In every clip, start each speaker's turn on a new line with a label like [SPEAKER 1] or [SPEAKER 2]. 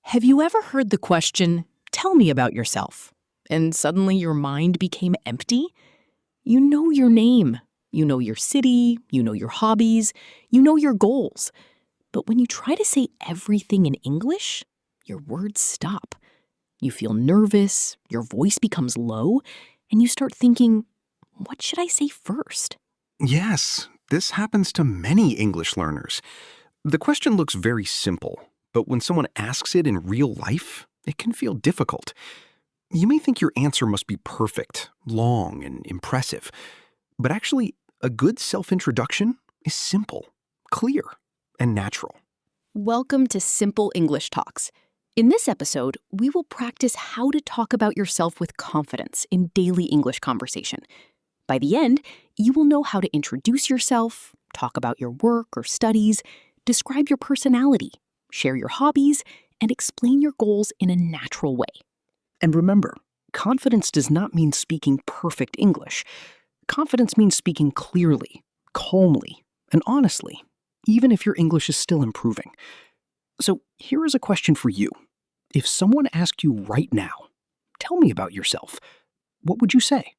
[SPEAKER 1] Have you ever heard the question, "Tell me about yourself," and suddenly your mind became empty? You know your name, you know your city, you know your hobbies, you know your goals. But when you try to say everything in English, your words stop. You feel nervous, your voice becomes low, and you start thinking, what should I say first?
[SPEAKER 2] Yes, this happens to many English learners. The question looks very simple, but when someone asks it in real life, it can feel difficult. You may think your answer must be perfect, long, and impressive, but actually, a good self-introduction is simple, clear, and natural.
[SPEAKER 1] Welcome to Simple English Talks. In this episode, we will practice how to talk about yourself with confidence in daily English conversation. By the end, you will know how to introduce yourself, talk about your work or studies, describe your personality, share your hobbies, and explain your goals in a natural way.
[SPEAKER 3] And remember, confidence does not mean speaking perfect English. Confidence means speaking clearly, calmly, and honestly, even if your English is still improving. So here is a question for you. If someone asked you right now, "Tell me about yourself," what would you say?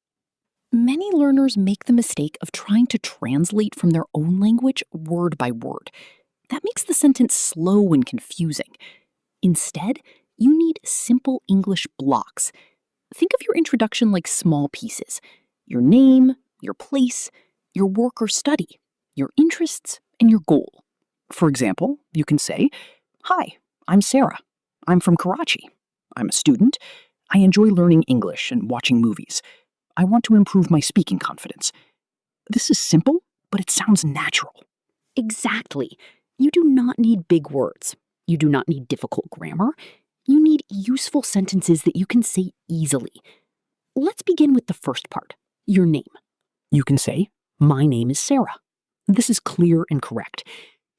[SPEAKER 1] Many learners make the mistake of trying to translate from their own language word by word. That makes the sentence slow and confusing. Instead, you need simple English blocks. Think of your introduction like small pieces: your name, your place, your work or study, your interests, and your goal.
[SPEAKER 3] For example, you can say, "Hi, I'm Sarah. I'm from Karachi. I'm a student. I enjoy learning English and watching movies. I want to improve my speaking confidence." This is simple, but it sounds natural.
[SPEAKER 1] Exactly. You do not need big words. You do not need difficult grammar. You need useful sentences that you can say easily. Let's begin with the first part, your name.
[SPEAKER 3] You can say, "My name is Sarah." This is clear and correct.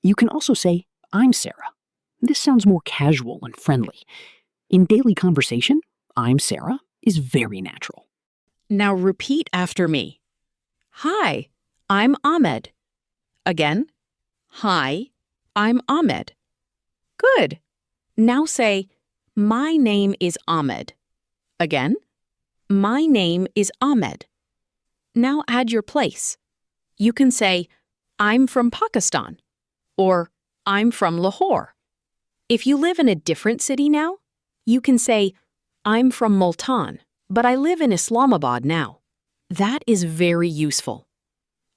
[SPEAKER 3] You can also say, "I'm Sarah." This sounds more casual and friendly. In daily conversation, "I'm Sarah" is very natural.
[SPEAKER 1] Now repeat after me. Hi, I'm Ahmed. Again. Hi, I'm Ahmed. Good. Now say, my name is Ahmed. Again. My name is Ahmed. Now add your place. You can say, I'm from Pakistan, or I'm from Lahore. If you live in a different city now, you can say, I'm from Multan, but I live in Islamabad now. That is very useful.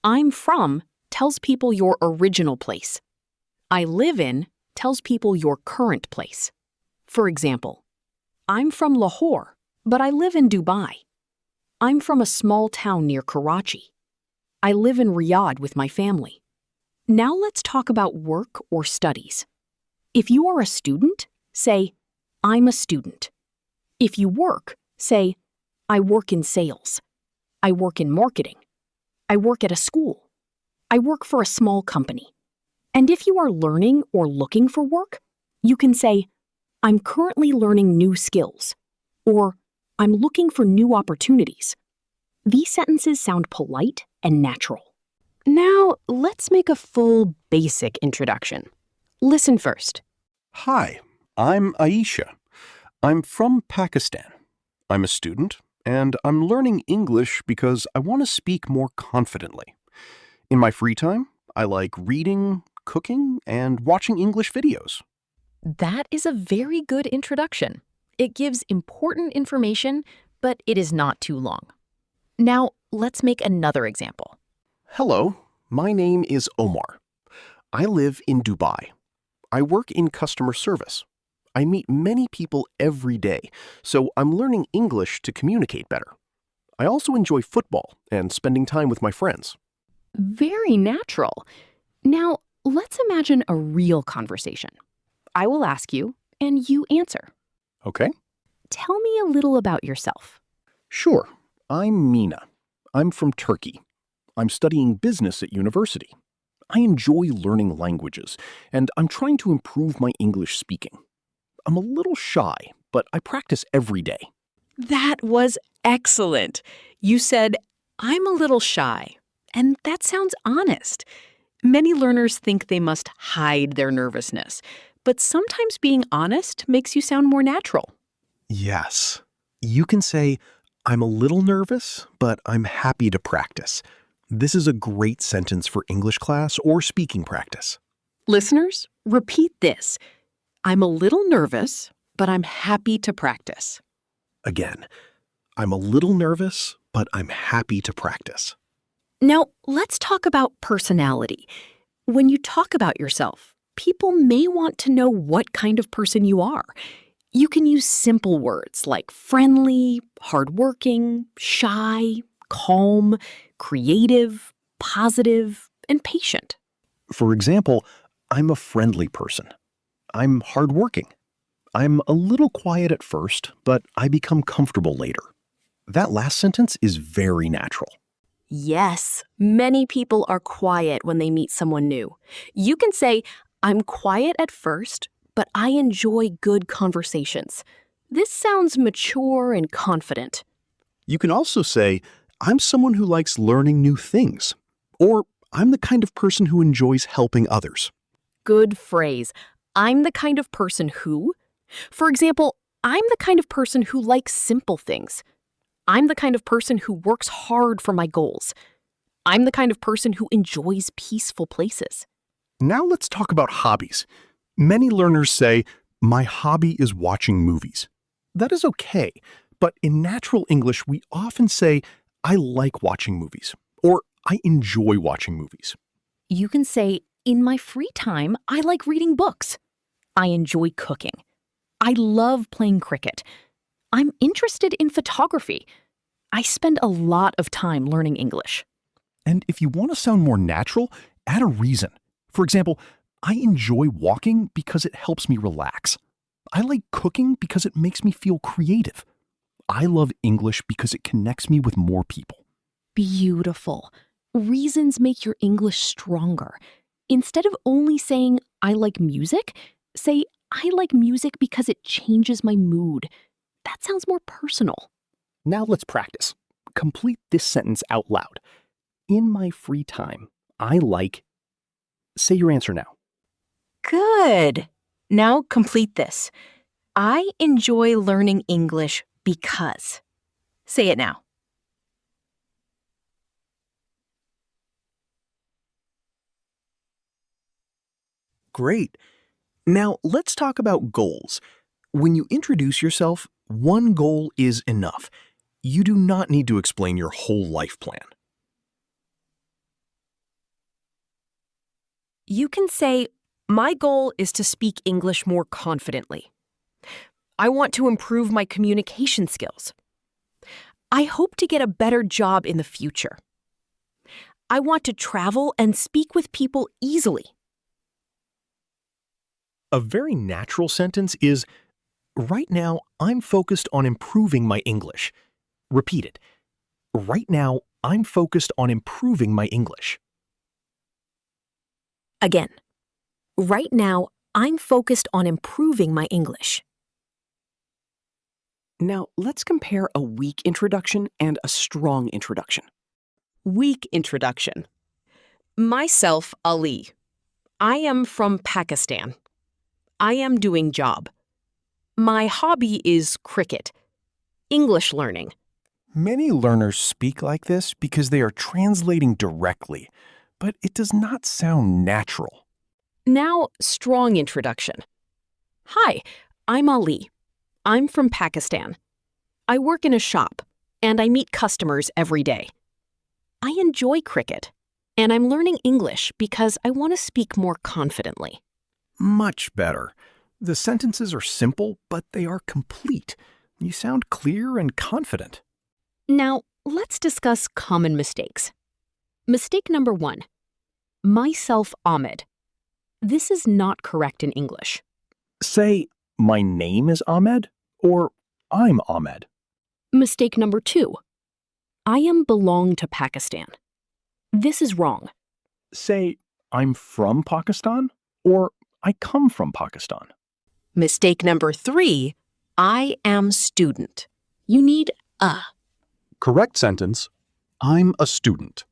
[SPEAKER 1] I'm from tells people your original place. I live in tells people your current place. For example, I'm from Lahore, but I live in Dubai. I'm from a small town near Karachi. I live in Riyadh with my family. Now let's talk about work or studies. If you are a student, say, I'm a student. If you work, say, I work in sales. I work in marketing. I work at a school. I work for a small company. And if you are learning or looking for work, you can say, I'm currently learning new skills, or I'm looking for new opportunities. These sentences sound polite and natural. Now, let's make a full basic introduction. Listen first.
[SPEAKER 2] Hi, I'm Aisha. I'm from Pakistan. I'm a student, and I'm learning English because I want to speak more confidently. In my free time, I like reading, cooking, and watching English videos.
[SPEAKER 1] That is a very good introduction. It gives important information, but it is not too long. Now, let's make another example.
[SPEAKER 2] Hello, my name is Omar. I live in Dubai. I work in customer service. I meet many people every day, so I'm learning English to communicate better. I also enjoy football and spending time with my friends.
[SPEAKER 1] Very natural. Now, let's imagine a real conversation. I will ask you, and you answer.
[SPEAKER 2] Okay?
[SPEAKER 1] Tell me a little about yourself.
[SPEAKER 2] Sure. I'm Mina. I'm from Turkey. I'm studying business at university. I enjoy learning languages, and I'm trying to improve my English speaking. I'm a little shy, but I practice every day.
[SPEAKER 1] That was excellent. You said, I'm a little shy, and that sounds honest. Many learners think they must hide their nervousness, but sometimes being honest makes you sound more natural.
[SPEAKER 4] Yes. You can say, I'm a little nervous, but I'm happy to practice. This is a great sentence for English class or speaking practice.
[SPEAKER 1] Listeners, repeat this. I'm a little nervous, but I'm happy to practice.
[SPEAKER 4] Again, I'm a little nervous, but I'm happy to practice.
[SPEAKER 1] Now, let's talk about personality. When you talk about yourself, people may want to know what kind of person you are. You can use simple words like friendly, hardworking, shy, calm, creative, positive, and patient.
[SPEAKER 4] For example, I'm a friendly person. I'm hardworking. I'm a little quiet at first, but I become comfortable later. That last sentence is very natural.
[SPEAKER 1] Yes, many people are quiet when they meet someone new. You can say, I'm quiet at first, but I enjoy good conversations. This sounds mature and confident.
[SPEAKER 4] You can also say, I'm someone who likes learning new things, or I'm the kind of person who enjoys helping others.
[SPEAKER 1] Good phrase. I'm the kind of person who. For example, I'm the kind of person who likes simple things. I'm the kind of person who works hard for my goals. I'm the kind of person who enjoys peaceful places.
[SPEAKER 4] Now let's talk about hobbies. Many learners say, my hobby is watching movies. That is okay, but in natural English, we often say, I like watching movies, or I enjoy watching movies.
[SPEAKER 1] You can say, in my free time, I like reading books. I enjoy cooking. I love playing cricket. I'm interested in photography. I spend a lot of time learning English.
[SPEAKER 4] And if you want to sound more natural, add a reason. For example, I enjoy walking because it helps me relax. I like cooking because it makes me feel creative. I love English because it connects me with more people.
[SPEAKER 1] Beautiful. Reasons make your English stronger. Instead of only saying, I like music, say, I like music because it changes my mood. That sounds more personal.
[SPEAKER 3] Now let's practice. Complete this sentence out loud. In my free time, I like... Say your answer now.
[SPEAKER 1] Good. Now complete this. I enjoy learning English because. Say it now.
[SPEAKER 4] Great. Now let's talk about goals. When you introduce yourself, one goal is enough. You do not need to explain your whole life plan.
[SPEAKER 1] You can say, my goal is to speak English more confidently. I want to improve my communication skills. I hope to get a better job in the future. I want to travel and speak with people easily.
[SPEAKER 4] A very natural sentence is, right now, I'm focused on improving my English. Repeat it. Right now, I'm focused on improving my English.
[SPEAKER 1] Again, right now, I'm focused on improving my English.
[SPEAKER 3] Now let's compare a weak introduction and a strong introduction.
[SPEAKER 1] Weak introduction. Myself, Ali. I am from Pakistan. I am doing job. My hobby is cricket. English learning.
[SPEAKER 4] Many learners speak like this because they are translating directly, but it does not sound natural.
[SPEAKER 1] Now, strong introduction. Hi, I'm Ali. I'm from Pakistan. I work in a shop, and I meet customers every day. I enjoy cricket, and I'm learning English because I want to speak more confidently.
[SPEAKER 4] Much better. The sentences are simple, but they are complete. You sound clear and confident.
[SPEAKER 1] Now, let's discuss common mistakes. Mistake number 1. Myself, Ahmed. This is not correct in English.
[SPEAKER 4] Say, my name is Ahmed, or I'm Ahmed.
[SPEAKER 1] Mistake number 2. I am belong to Pakistan. This is wrong.
[SPEAKER 4] Say, I'm from Pakistan, or I come from Pakistan.
[SPEAKER 1] Mistake number 3. I am student. You need a.
[SPEAKER 4] Correct sentence, I'm a student.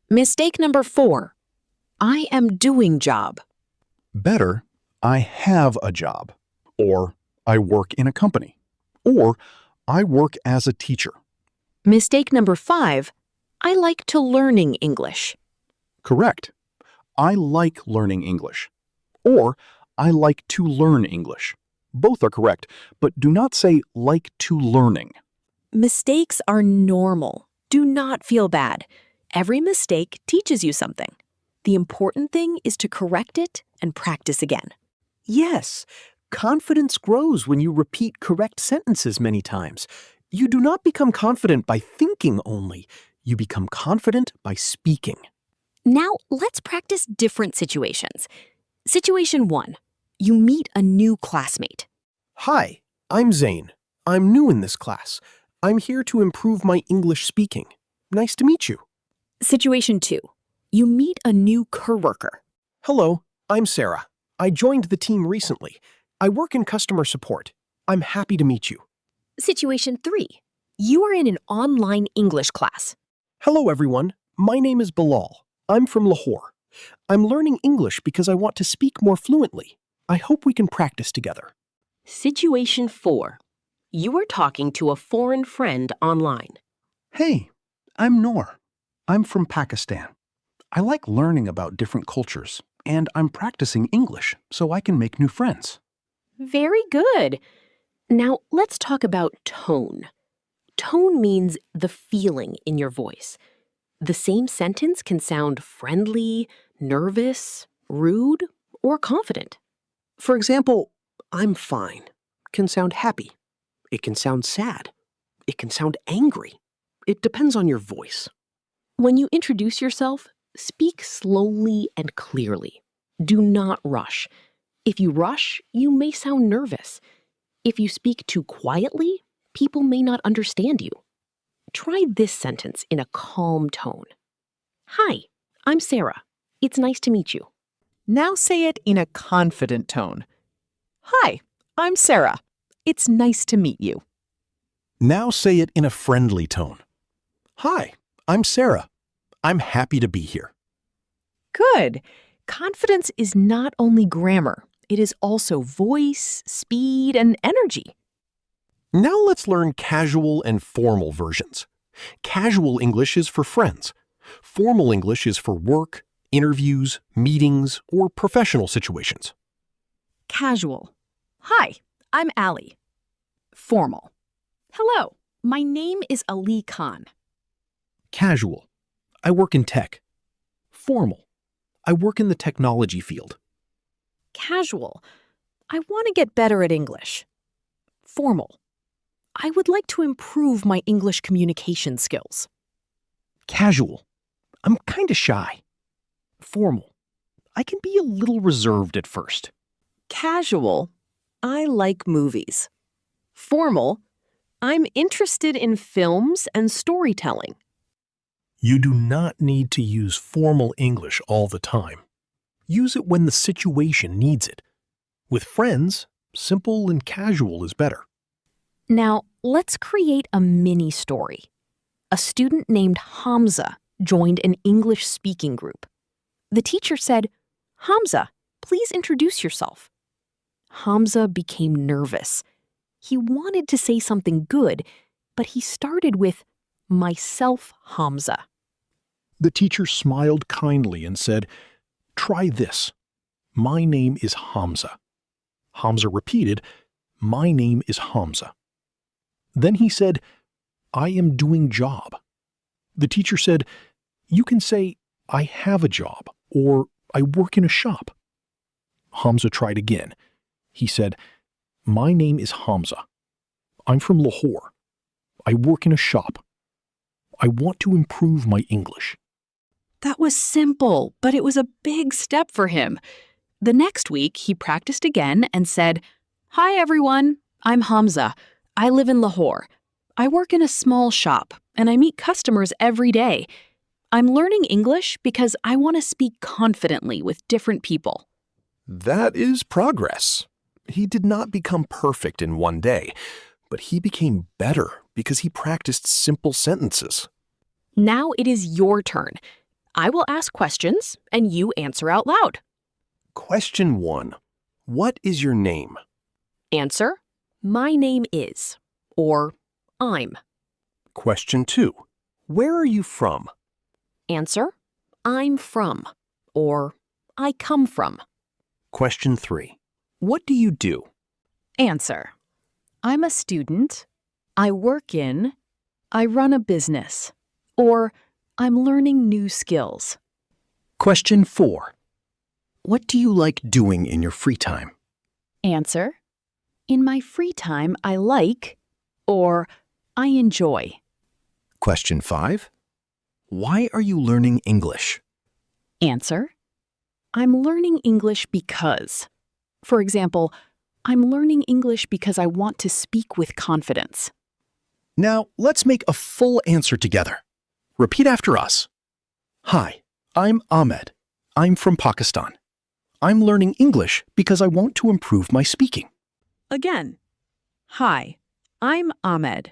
[SPEAKER 1] Mistake number 4. I am doing job.
[SPEAKER 4] Better, I have a job. Or I work in a company. Or I work as a teacher.
[SPEAKER 1] Mistake number 5. I like to learning English.
[SPEAKER 4] Correct. I like learning English. Or I like to learn English. Both are correct, but do not say like to learning.
[SPEAKER 1] Mistakes are normal. Do not feel bad. Every mistake teaches you something. The important thing is to correct it and practice again.
[SPEAKER 3] Yes, confidence grows when you repeat correct sentences many times. You do not become confident by thinking only. You become confident by speaking.
[SPEAKER 1] Now, let's practice different situations. Situation 1. You meet a new classmate.
[SPEAKER 5] Hi, I'm Zane. I'm new in this class. I'm here to improve my English speaking. Nice to meet you.
[SPEAKER 1] Situation 2. You meet a new coworker.
[SPEAKER 5] Hello, I'm Sarah. I joined the team recently. I work in customer support. I'm happy to meet you.
[SPEAKER 1] Situation 3. You are in an online English class.
[SPEAKER 5] Hello, everyone. My name is Bilal. I'm from Lahore. I'm learning English because I want to speak more fluently. I hope we can practice together.
[SPEAKER 6] Situation 4. You are talking to a foreign friend online.
[SPEAKER 4] Hey, I'm Noor. I'm from Pakistan. I like learning about different cultures, and I'm practicing English so I can make new friends.
[SPEAKER 6] Very good. Now, let's talk about tone. Tone means the feeling in your voice. The same sentence can sound friendly, nervous, rude, or confident.
[SPEAKER 3] For example, I'm fine can sound happy. It can sound sad. It can sound angry. It depends on your voice.
[SPEAKER 6] When you introduce yourself, speak slowly and clearly. Do not rush. If you rush, you may sound nervous. If you speak too quietly, people may not understand you. Try this sentence in a calm tone. Hi, I'm Sarah. It's nice to meet you.
[SPEAKER 7] Now say it in a confident tone. Hi, I'm Sarah. It's nice to meet you.
[SPEAKER 4] Now say it in a friendly tone. Hi, I'm Sarah. I'm happy to be here.
[SPEAKER 7] Good. Confidence is not only grammar, it is also voice, speed, and energy.
[SPEAKER 5] Now let's learn casual and formal versions. Casual English is for friends. Formal English is for work, interviews, meetings, or professional situations.
[SPEAKER 1] Casual. Hi, I'm Allie. Formal. Hello, my name is Ali Khan.
[SPEAKER 5] Casual. I work in tech. Formal. I work in the technology field.
[SPEAKER 1] Casual. I want to get better at English. Formal. I would like to improve my English communication skills.
[SPEAKER 3] Casual. I'm kind of shy. Formal. I can be a little reserved at first.
[SPEAKER 7] Casual. I like movies. Formal. I'm interested in films and storytelling.
[SPEAKER 5] You do not need to use formal English all the time. Use it when the situation needs it. With friends, simple and casual is better.
[SPEAKER 1] Now, let's create a mini story. A student named Hamza joined an English speaking group. The teacher said, "Hamza, please introduce yourself." Hamza became nervous. He wanted to say something good, but he started with, "Myself, Hamza."
[SPEAKER 5] The teacher smiled kindly and said, "Try this. My name is Hamza." Hamza repeated, "My name is Hamza." Then he said, "I am doing job." The teacher said, "You can say, I have a job, or I work in a shop." Hamza tried again. He said, "My name is Hamza. I'm from Lahore. I work in a shop. I want to improve my English."
[SPEAKER 1] That was simple, but it was a big step for him. The next week, he practiced again and said, "Hi, everyone. I'm Hamza. I live in Lahore. I work in a small shop, and I meet customers every day. I'm learning English because I want to speak confidently with different people."
[SPEAKER 5] That is progress. He did not become perfect in one day, but he became better because he practiced simple sentences.
[SPEAKER 1] Now it is your turn. I will ask questions, and you answer out loud.
[SPEAKER 5] Question 1.
[SPEAKER 2] What is your name?
[SPEAKER 6] Answer, my name is, or I'm.
[SPEAKER 2] Question 2. Where are you from?
[SPEAKER 6] Answer, I'm from, or I come from.
[SPEAKER 2] Question 3. What do you do?
[SPEAKER 7] Answer. I'm a student. I work in. I run a business. Or I'm learning new skills.
[SPEAKER 2] Question 4. What do you like doing in your free time?
[SPEAKER 7] Answer. In my free time, I like or I enjoy.
[SPEAKER 2] Question 5. Why are you learning English?
[SPEAKER 7] Answer. I'm learning English because. For example, I'm learning English because I want to speak with confidence.
[SPEAKER 4] Now, let's make a full answer together. Repeat after us. Hi, I'm Ahmed. I'm from Pakistan. I'm learning English because I want to improve my speaking.
[SPEAKER 1] Again. Hi, I'm Ahmed.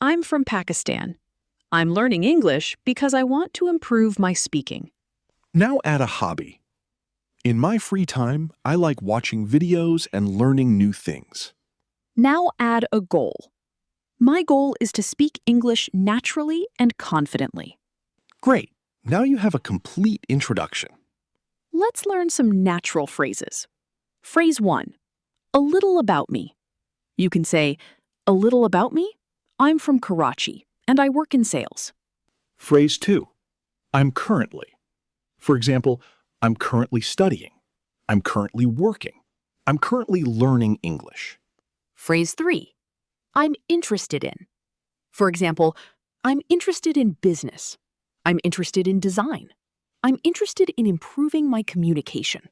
[SPEAKER 1] I'm from Pakistan. I'm learning English because I want to improve my speaking.
[SPEAKER 5] Now add a hobby. In my free time, I like watching videos and learning new things.
[SPEAKER 1] Now add a goal. My goal is to speak English naturally and confidently.
[SPEAKER 5] Great. Now you have a complete introduction.
[SPEAKER 1] Let's learn some natural phrases. Phrase 1. A little about me. You can say, a little about me? I'm from Karachi, and I work in sales.
[SPEAKER 5] Phrase 2. I'm currently. For example, I'm currently studying. I'm currently working. I'm currently learning English.
[SPEAKER 6] Phrase 3. I'm interested in. For example, I'm interested in business. I'm interested in design. I'm interested in improving my communication.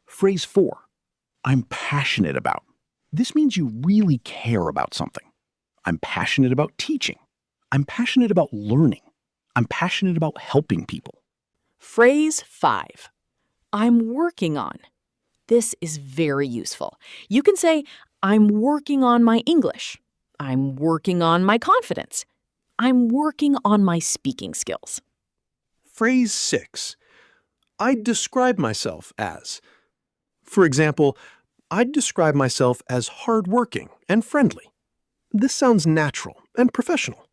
[SPEAKER 5] Phrase 4. I'm passionate about. This means you really care about something. I'm passionate about teaching. I'm passionate about learning. I'm passionate about helping people.
[SPEAKER 7] Phrase 5. I'm working on. This is very useful. You can say, I'm working on my English. I'm working on my confidence. I'm working on my speaking skills.
[SPEAKER 8] Phrase 6. I'd describe myself as. For example, I'd describe myself as hardworking and friendly. This sounds natural and professional.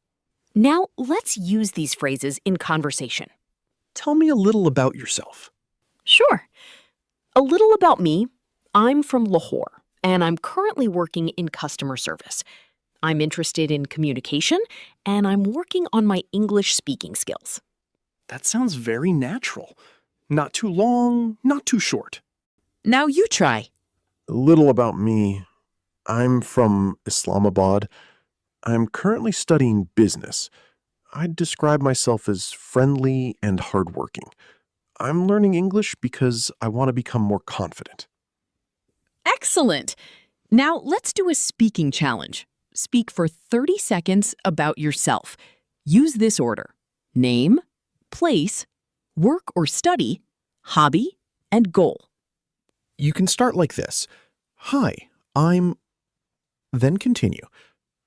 [SPEAKER 6] Now, let's use these phrases in conversation.
[SPEAKER 8] Tell me a little about yourself.
[SPEAKER 6] Sure. A little about me. I'm from Lahore, and I'm currently working in customer service. I'm interested in communication, and I'm working on my English speaking skills.
[SPEAKER 8] That sounds very natural. Not too long, not too short.
[SPEAKER 1] Now you try.
[SPEAKER 9] A little about me. I'm from Islamabad. I'm currently studying business. I'd describe myself as friendly and hardworking. I'm learning English because I want to become more confident.
[SPEAKER 1] Excellent. Now let's do a speaking challenge. Speak for 30 seconds about yourself. Use this order: name, place, work or study, hobby, and goal.
[SPEAKER 5] You can start like this. Hi, I'm... Then continue.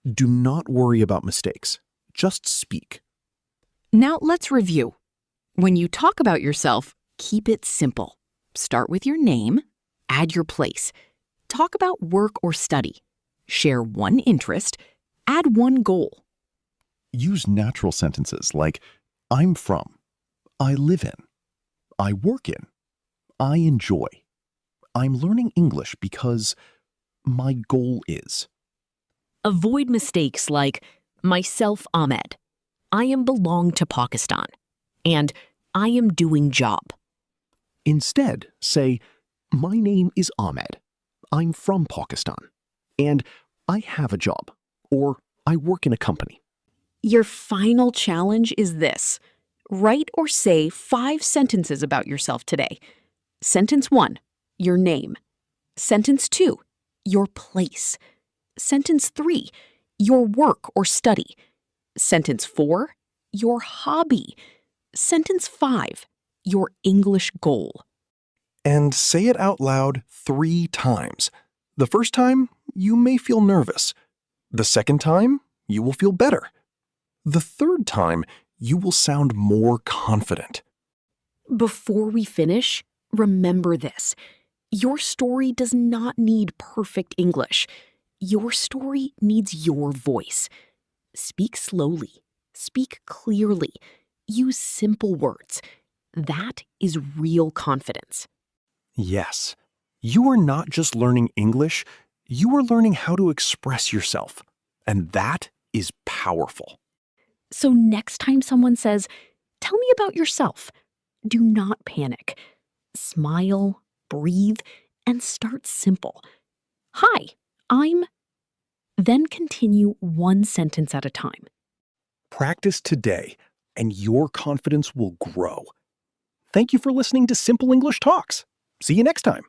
[SPEAKER 5] Do not worry about mistakes. Just speak.
[SPEAKER 1] Now let's review. When you talk about yourself, keep it simple. Start with your name, add your place. Talk about work or study. Share one interest, add one goal.
[SPEAKER 4] Use natural sentences like, I'm from, I live in, I work in, I enjoy, I'm learning English because my goal is.
[SPEAKER 6] Avoid mistakes like, myself Ahmed, I am belong to Pakistan, and I am doing job.
[SPEAKER 4] Instead, say, my name is Ahmed, I'm from Pakistan, and I have a job, or I work in a company.
[SPEAKER 1] Your final challenge is this. Write or say 5 sentences about yourself today. Sentence 1, your name. Sentence 2, your place. Sentence 3, your work or study. Sentence 4, your hobby. Sentence 5, your English goal.
[SPEAKER 5] And say it out loud 3 times. The first time, you may feel nervous. The second time, you will feel better. The third time, you will sound more confident.
[SPEAKER 6] Before we finish, remember this. Your story does not need perfect English. Your story needs your voice. Speak slowly. Speak clearly. Use simple words. That is real confidence.
[SPEAKER 4] Yes, you are not just learning English, you are learning how to express yourself. And that is powerful.
[SPEAKER 6] So next time someone says, "Tell me about yourself," do not panic. Smile, breathe, and start simple. "Hi, I'm..." Then continue one sentence at a time.
[SPEAKER 4] Practice today, and your confidence will grow. Thank you for listening to Simple English Talks. See you next time.